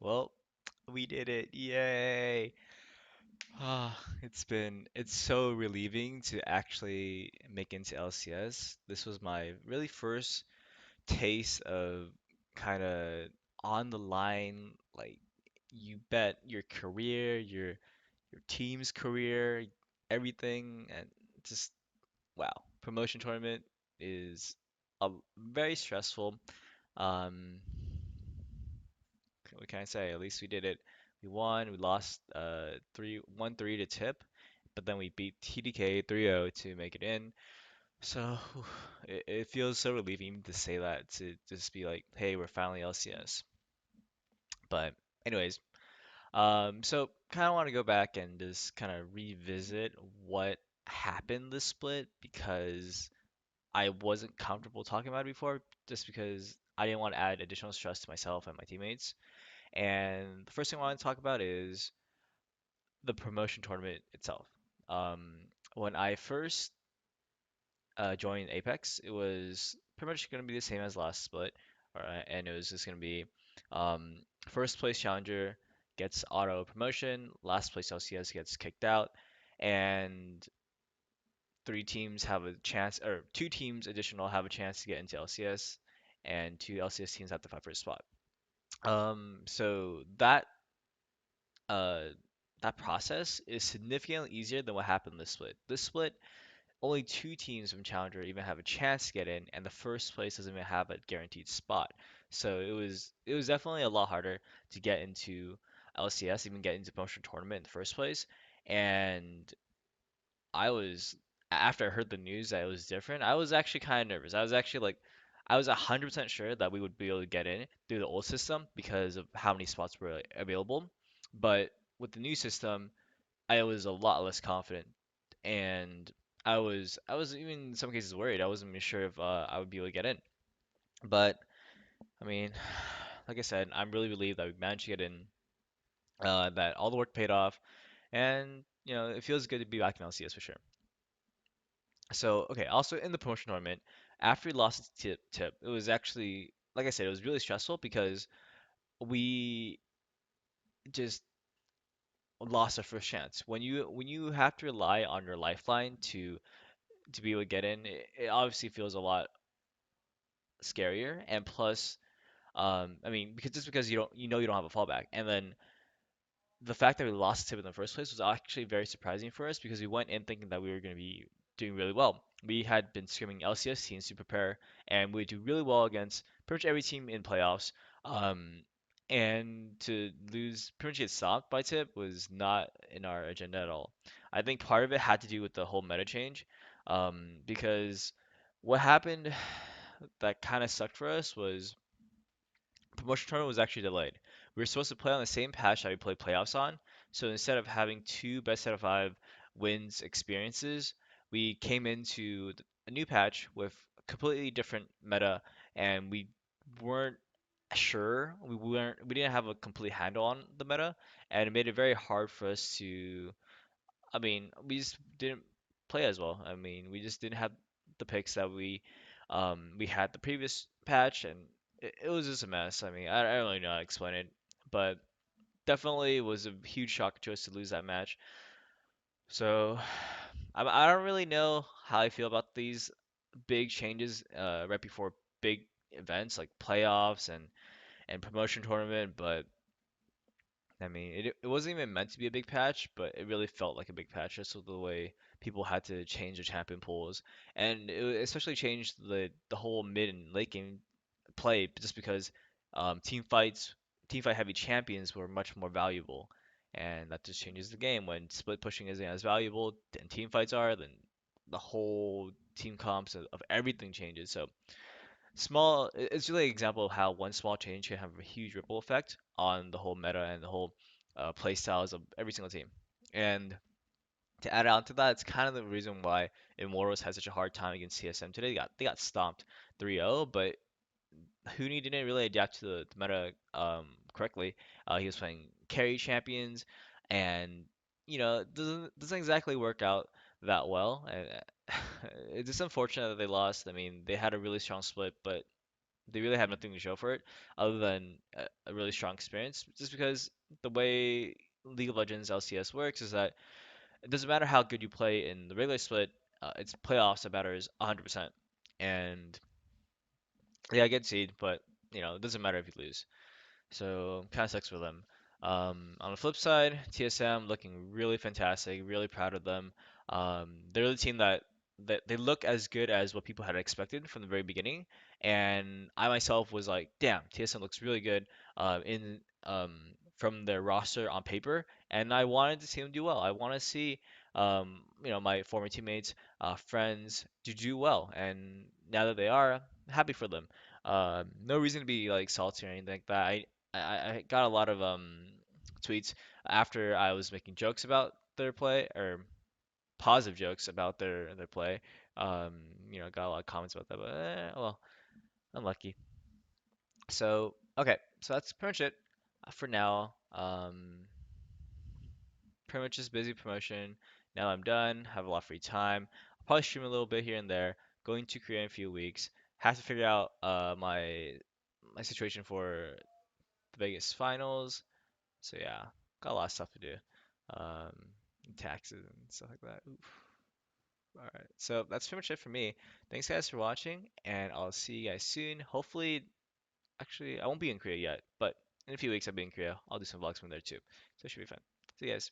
Well, we did it. Yay. Ah, it's so relieving to actually make into LCS. This was my really first taste of kind of on the line, like you bet your career, your team's career, everything, and just wow. Promotion tournament is very stressful. Um, what can I say? At least we did it. We won. We lost 1-3 to Tip, but then we beat TDK 3-0 to make it in. So it feels so relieving to say that, to just be like, hey, we're finally LCS. But anyways, so kind of want to go back and just kind of revisit what happened this split because I wasn't comfortable talking about it before, just because I didn't want to add additional stress to myself and my teammates. And the first thing I want to talk about is the promotion tournament itself. Um, when I first joined Apex, it was pretty much going to be the same as last split, alright, and it was just going to be um, first place challenger gets auto promotion, last place LCS gets kicked out, and three teams have a chance, or two teams additional have a chance to get into LCS, and two LCS teams have to fight for a spot. So uh, that process is significantly easier than what happened this split. This split, only two teams from Challenger even have a chance to get in, and the first place doesn't even have a guaranteed spot. So it was definitely a lot harder to get into LCS, even get into promotion tournament in the first place. And I was after I heard the news that it was different, I was actually kind of nervous. I was actually like, I was 100% sure that we would be able to get in through the old system because of how many spots were available. But with the new system, I was a lot less confident, and I was even in some cases worried. I wasn't even sure if I would be able to get in. But I mean, like I said, I'm really relieved that we managed to get in. That all the work paid off, and it feels good to be back in LCS for sure. So, okay, also in the promotion tournament, after we lost to Tip, it was actually, like I said, it was really stressful because we just lost our first chance. When you have to rely on your lifeline to be able to get in, it obviously feels a lot scarier. And plus, I mean, because just because you don't have a fallback, and then the fact that we lost Tip in the first place was actually very surprising for us because we went in thinking that we were going to be doing really well. We had been scrimming LCS teams to prepare, and we do really well against pretty much every team in playoffs. Um, and to lose, pretty much get stopped by Tip was not in our agenda at all. I think part of it had to do with the whole meta change, because what happened that kind of sucked for us was promotion tournament was actually delayed. We were supposed to play on the same patch that we played playoffs on. So instead of having two best out of five wins experiences, we came into a new patch with completely different meta, and we weren't sure. We didn't have a complete handle on the meta, and it made it very hard for us to. I mean, we just didn't play as well. I mean, we just didn't have the picks that we had the previous patch, and it was just a mess. I mean, I don't really know how to explain it, but definitely was a huge shock to us to lose that match. So I don't really know how I feel about these big changes right before big events like playoffs and promotion tournament, but I mean, it wasn't even meant to be a big patch, but it really felt like a big patch just with the way people had to change the champion pools, and especially changed the whole mid and late game play just because team fights, team fight heavy champions were much more valuable, and that just changes the game when split pushing isn't as valuable and team fights are, then the whole team comps of everything changes. So it's really an example of how one small change can have a huge ripple effect on the whole meta and the whole play styles of every single team. And to add on to that, it's kind of the reason why Immortals had such a hard time against CSM today. They got stomped 3-0, but Huni didn't really adapt to the meta correctly. He was playing carry champions, and doesn't exactly work out that well. And it's just unfortunate that they lost. I mean, they had a really strong split, but they really have nothing to show for it other than a really strong experience. Just because the way League of Legends LCS works is that it doesn't matter how good you play in the regular split, it's playoffs that matters 100%. And yeah, I get seed, but it doesn't matter if you lose. So kind of sucks for them. On the flip side, TSM looking really fantastic. Really proud of them. They're the team that they look as good as what people had expected from the very beginning. And I myself was like, damn, TSM looks really good in from their roster on paper. And I wanted to see them do well. I want to see my former teammates, friends to do well. And now that they are, happy for them. No reason to be like salty or anything like that. I got a lot of tweets after I was making jokes about their play or positive jokes about their play. Um, got a lot of comments about that, but well, unlucky. So okay, so that's pretty much it for now. Pretty much just busy promotion. Now I'm done. Have a lot of free time. I'll probably stream a little bit here and there. Going to Korea in a few weeks. Have to figure out my situation for the Vegas finals. So yeah, got a lot of stuff to do. Um, taxes and stuff like that. Oof. All right, so that's pretty much it for me. Thanks guys for watching, and I'll see you guys soon. Hopefully, actually, I won't be in Korea yet, but in a few weeks I'll be in Korea. I'll do some vlogs from there too, so it should be fun. See you guys.